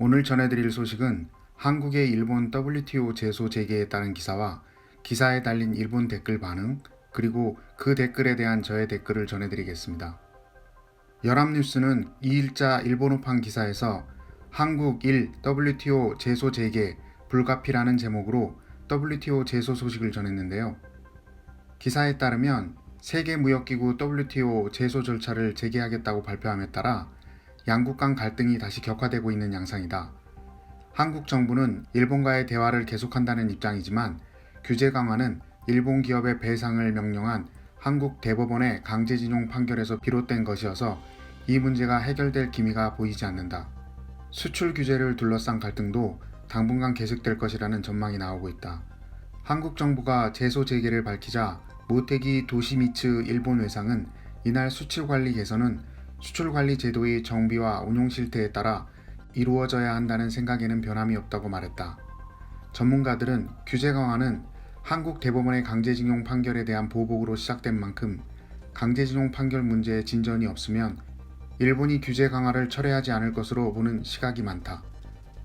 오늘 전해드릴 소식은 한국의 일본 WTO 제소 재개에 따른 기사와 기사에 달린 일본 댓글 반응, 그리고 그 댓글에 대한 저의 댓글을 전해드리겠습니다. 연합뉴스는 2일자 일본어판 기사에서 한국 1 WTO 제소 재개 불가피라는 제목으로 WTO 제소 소식을 전했는데요. 기사에 따르면 세계무역기구 WTO 제소 절차를 재개하겠다고 발표함에 따라 양국 간 갈등이 다시 격화되고 있는 양상이다. 한국 정부는 일본과의 대화를 계속한다는 입장이지만 규제 강화는 일본 기업의 배상을 명령한 한국 대법원의 강제징용 판결에서 비롯된 것이어서 이 문제가 해결될 기미가 보이지 않는다. 수출 규제를 둘러싼 갈등도 당분간 계속될 것이라는 전망이 나오고 있다. 한국 정부가 제소 재개를 밝히자 모테기 도시미츠 일본 외상은 이날 수출관리 개선은 수출관리 제도의 정비와 운용 실태에 따라 이루어져야 한다는 생각에는 변함이 없다고 말했다. 전문가들은 규제 강화는 한국 대법원의 강제징용 판결에 대한 보복으로 시작된 만큼 강제징용 판결 문제에 진전이 없으면 일본이 규제 강화를 철회하지 않을 것으로 보는 시각이 많다.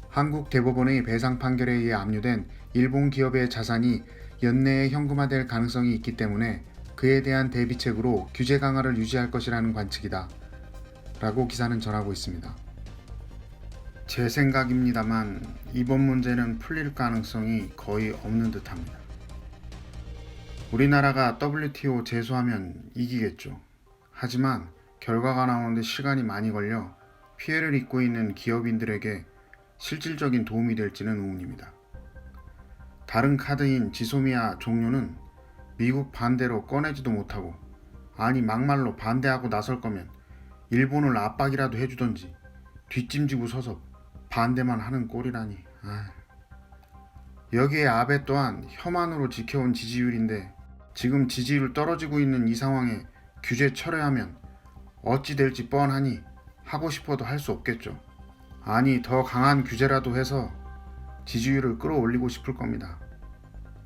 한국 대법원의 배상 판결에 의해 압류된 일본 기업의 자산이 연내에 현금화될 가능성이 있기 때문에 그에 대한 대비책으로 규제 강화를 유지할 것이라는 관측이다. 라고 기사는 전하고 있습니다. 제 생각입니다만 이번 문제는 풀릴 가능성이 거의 없는 듯합니다. 우리나라가 WTO 제소하면 이기겠죠. 하지만 결과가 나오는데 시간이 많이 걸려 피해를 입고 있는 기업인들에게 실질적인 도움이 될지는 의문입니다. 다른 카드인 지소미아 종료는 미국 반대로 꺼내지도 못하고, 아니 막말로 반대하고 나설 거면 일본을 압박이라도 해주던지 뒷짐지고 서서 반대만 하는 꼴이라니. 여기에 아베 또한 혐한으로 지켜온 지지율인데 지금 지지율 떨어지고 있는 이 상황에 규제 철회하면 어찌 될지 뻔하니 하고 싶어도 할 수 없겠죠. 아니 더 강한 규제라도 해서 지지율을 끌어올리고 싶을 겁니다.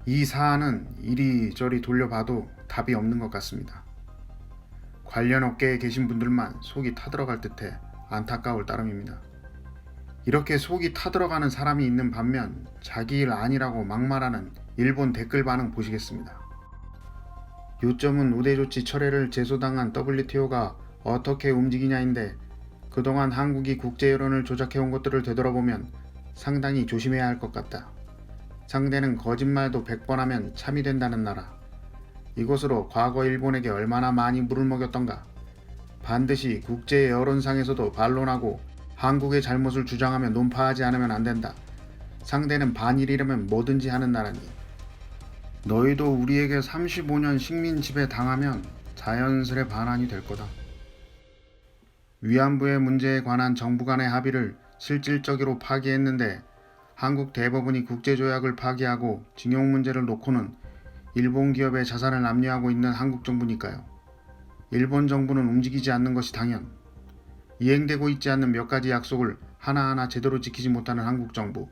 이 사안은 이리저리 돌려봐도 답이 없는 것 같습니다. 관련 업계에 계신 분들만 속이 타들어갈 듯해 안타까울 따름입니다. 이렇게 속이 타들어가는 사람이 있는 반면 자기 일 아니라고 막말하는 일본 댓글 반응 보시겠습니다. 요점은 우대 조치 철회를 제소당한 WTO가 어떻게 움직이냐인데, 그동안 한국이 국제 여론을 조작해온 것들을 되돌아보면 상당히 조심해야 할 것 같다. 상대는 거짓말도 100번 하면 참이 된다는 나라. 이것으로 과거 일본에게 얼마나 많이 물을 먹였던가. 반드시 국제 여론상에서도 반론하고 한국의 잘못을 주장하며 논파하지 않으면 안 된다. 상대는 반일이라면 뭐든지 하는 나라니. 너희도 우리에게 35년 식민 지배 당하면 자연스레 반환이 될 거다. 위안부의 문제에 관한 정부 간의 합의를 실질적으로 파기했는데 한국 대법원이 국제조약을 파기하고 징용 문제를 놓고는 일본 기업의 자산을 압류하고 있는 한국 정부니까요. 일본 정부는 움직이지 않는 것이 당연. 이행되고 있지 않는 몇 가지 약속을 하나하나 제대로 지키지 못하는 한국 정부.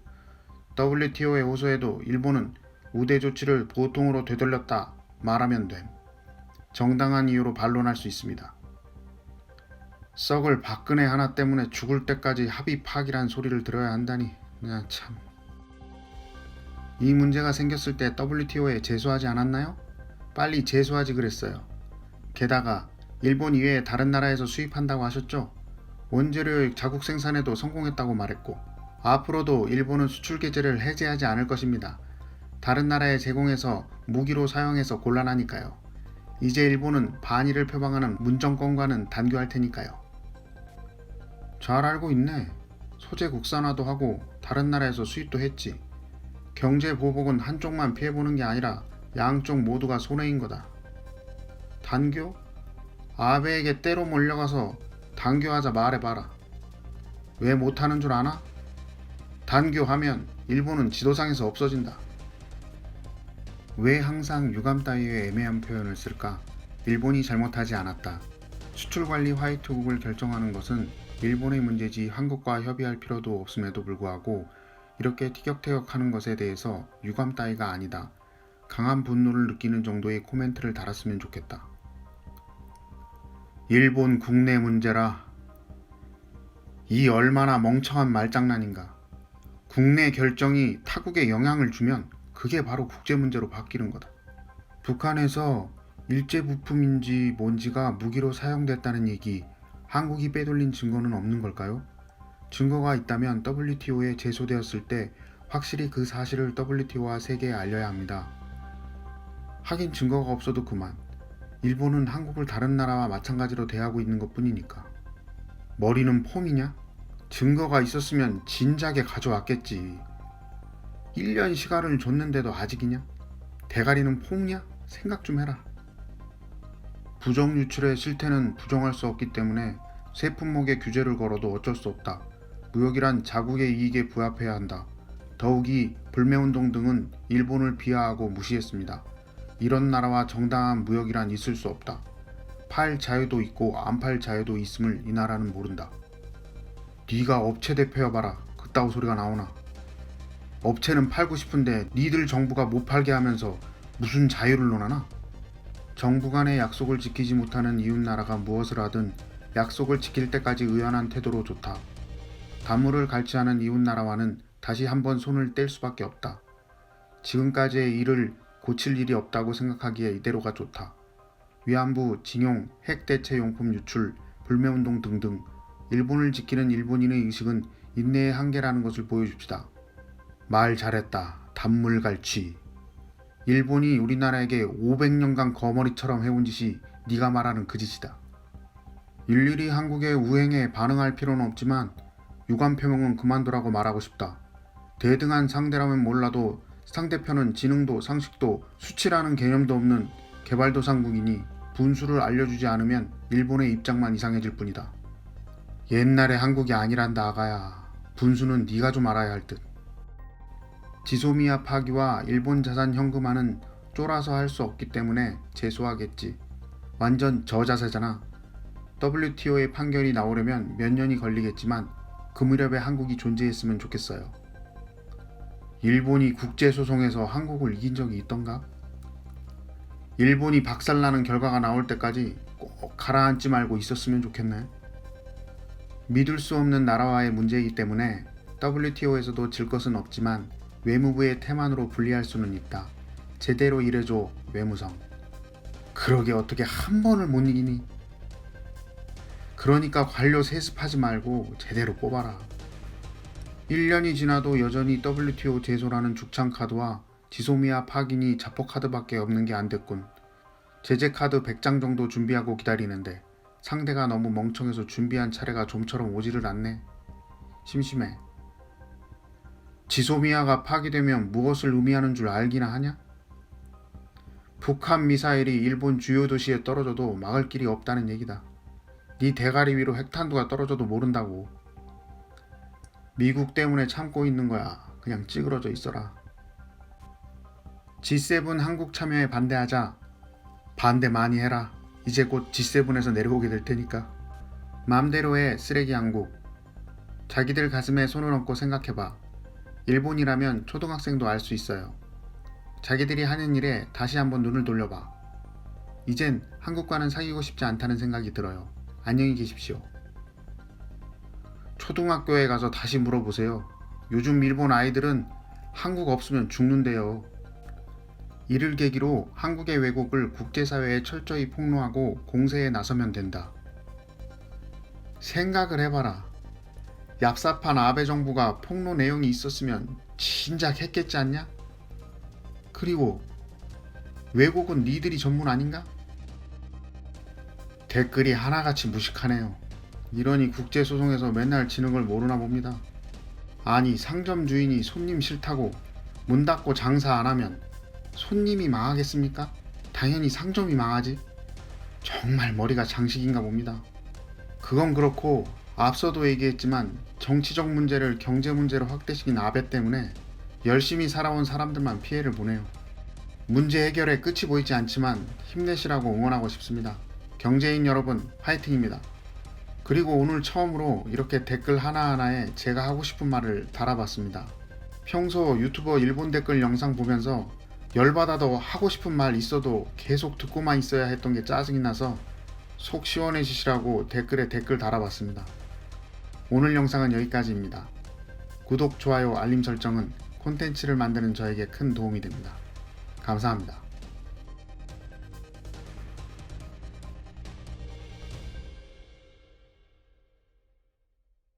WTO에 호소해도 일본은 우대 조치를 보통으로 되돌렸다 말하면 됨. 정당한 이유로 반론할 수 있습니다. 썩을 박근혜 하나 때문에 죽을 때까지 합의 파기란 소리를 들어야 한다니 그냥 참. 이 문제가 생겼을 때 WTO에 제소하지 않았나요? 빨리 제소하지 그랬어요. 게다가 일본 이외에 다른 나라에서 수입한다고 하셨죠? 원재료의 자국 생산에도 성공했다고 말했고, 앞으로도 일본은 수출 규제를 해제하지 않을 것입니다. 다른 나라에 제공해서 무기로 사용해서 곤란하니까요. 이제 일본은 반일을 표방하는 문정권과는 단교할 테니까요. 잘 알고 있네. 소재 국산화도 하고 다른 나라에서 수입도 했지. 경제 보복은 한쪽만 피해보는 게 아니라 양쪽 모두가 손해인 거다. 단교? 아베에게 때로 몰려가서 단교하자 말해봐라. 왜 못하는 줄 아나? 단교하면 일본은 지도상에서 없어진다. 왜 항상 유감 따위의 애매한 표현을 쓸까? 일본이 잘못하지 않았다. 수출관리 화이트국을 결정하는 것은 일본의 문제지 한국과 협의할 필요도 없음에도 불구하고 이렇게 티격태격하는 것에 대해서 유감 따위가 아니다. 강한 분노를 느끼는 정도의 코멘트를 달았으면 좋겠다. 일본 국내 문제라. 이 얼마나 멍청한 말장난인가. 국내 결정이 타국에 영향을 주면 그게 바로 국제 문제로 바뀌는 거다. 북한에서 일제 부품인지 뭔지가 무기로 사용됐다는 얘기, 한국이 빼돌린 증거는 없는 걸까요? 증거가 있다면 WTO에 제소되었을 때 확실히 그 사실을 WTO와 세계에 알려야 합니다. 하긴 증거가 없어도 그만. 일본은 한국을 다른 나라와 마찬가지로 대하고 있는 것 뿐이니까. 머리는 폼이냐? 증거가 있었으면 진작에 가져왔겠지. 1년 시간을 줬는데도 아직이냐? 대가리는 폼이냐? 생각 좀 해라. 부정 유출의 실태는 부정할 수 없기 때문에 새 품목에 규제를 걸어도 어쩔 수 없다. 무역이란 자국의 이익에 부합해야 한다. 더욱이 불매운동 등은 일본을 비하하고 무시했습니다. 이런 나라와 정당한 무역이란 있을 수 없다. 팔 자유도 있고 안 팔 자유도 있음을 이 나라는 모른다. 네가 업체 대표여봐라. 그따구 소리가 나오나. 업체는 팔고 싶은데 니들 정부가 못 팔게 하면서 무슨 자유를 논하나? 정부 간의 약속을 지키지 못하는 이웃나라가 무엇을 하든 약속을 지킬 때까지 의연한 태도로 좋다. 단물을 갈취하는 이웃나라와는 다시 한번 손을 뗄 수밖에 없다. 지금까지의 일을 고칠 일이 없다고 생각하기에 이대로가 좋다. 위안부, 징용, 핵대체용품 유출, 불매운동 등등 일본을 지키는 일본인의 의식은 인내의 한계라는 것을 보여줍시다. 말 잘했다. 단물 갈취. 일본이 우리나라에게 500년간 거머리처럼 해온 짓이 네가 말하는 그 짓이다. 일일이 한국의 우행에 반응할 필요는 없지만 유감 표명은 그만두라고 말하고 싶다. 대등한 상대라면 몰라도 상대편은 지능도 상식도 수치라는 개념도 없는 개발도상국이니 분수를 알려주지 않으면 일본의 입장만 이상해질 뿐이다. 옛날의 한국이 아니란다 아가야. 분수는 네가 좀 알아야 할 듯. 지소미아 파기와 일본 자산 현금화는 쫄아서 할 수 없기 때문에 제소하겠지. 완전 저자세잖아. WTO의 판결이 나오려면 몇 년이 걸리겠지만 그 무렵에 한국이 존재했으면 좋겠어요. 일본이 국제소송에서 한국을 이긴 적이 있던가? 일본이 박살나는 결과가 나올 때까지 꼭 가라앉지 말고 있었으면 좋겠네. 믿을 수 없는 나라와의 문제이기 때문에 WTO에서도 질 것은 없지만 외무부의 태만으로 분리할 수는 있다. 제대로 일해줘 외무성. 그러게 어떻게 한 번을 못 이기니? 그러니까 관료 세습하지 말고 제대로 뽑아라. 1년이 지나도 여전히 WTO 제소라는 죽창 카드와 지소미아 파기니 자포 카드밖에 없는 게 안 됐군. 제재 카드 100장 정도 준비하고 기다리는데 상대가 너무 멍청해서 준비한 차례가 좀처럼 오지를 않네. 심심해. 지소미아가 파기되면 무엇을 의미하는 줄 알기나 하냐? 북한 미사일이 일본 주요 도시에 떨어져도 막을 길이 없다는 얘기다. 네 대가리 위로 핵탄두가 떨어져도 모른다고. 미국 때문에 참고 있는 거야. 그냥 찌그러져 있어라. G7 한국 참여에 반대하자. 반대 많이 해라. 이제 곧 G7에서 내려오게 될 테니까. 맘대로 해 쓰레기 한국. 자기들 가슴에 손을 얹고 생각해봐. 일본이라면 초등학생도 알 수 있어요. 자기들이 하는 일에 다시 한번 눈을 돌려봐. 이젠 한국과는 사귀고 싶지 않다는 생각이 들어요. 안녕히 계십시오. 초등학교에 가서 다시 물어보세요. 요즘 일본 아이들은 한국 없으면 죽는데요. 이를 계기로 한국의 왜곡을 국제사회에 철저히 폭로하고 공세에 나서면 된다. 생각을 해봐라. 얍삽한 아베 정부가 폭로 내용이 있었으면 진작 했겠지 않냐? 그리고 왜곡은 니들이 전문 아닌가? 댓글이 하나같이 무식하네요. 이러니 국제소송에서 맨날 지는 걸 모르나 봅니다. 아니 상점 주인이 손님 싫다고 문 닫고 장사 안 하면 손님이 망하겠습니까? 당연히 상점이 망하지. 정말 머리가 장식인가 봅니다. 그건 그렇고 앞서도 얘기했지만 정치적 문제를 경제 문제로 확대시킨 아베 때문에 열심히 살아온 사람들만 피해를 보네요. 문제 해결에 끝이 보이지 않지만 힘내시라고 응원하고 싶습니다. 경제인 여러분 화이팅입니다. 그리고 오늘 처음으로 이렇게 댓글 하나하나에 제가 하고 싶은 말을 달아봤습니다. 평소 유튜버 일본 댓글 영상 보면서 열받아도 하고 싶은 말 있어도 계속 듣고만 있어야 했던 게 짜증이 나서 속 시원해지시라고 댓글에 댓글 달아봤습니다. 오늘 영상은 여기까지입니다. 구독, 좋아요, 알림 설정은 콘텐츠를 만드는 저에게 큰 도움이 됩니다. 감사합니다.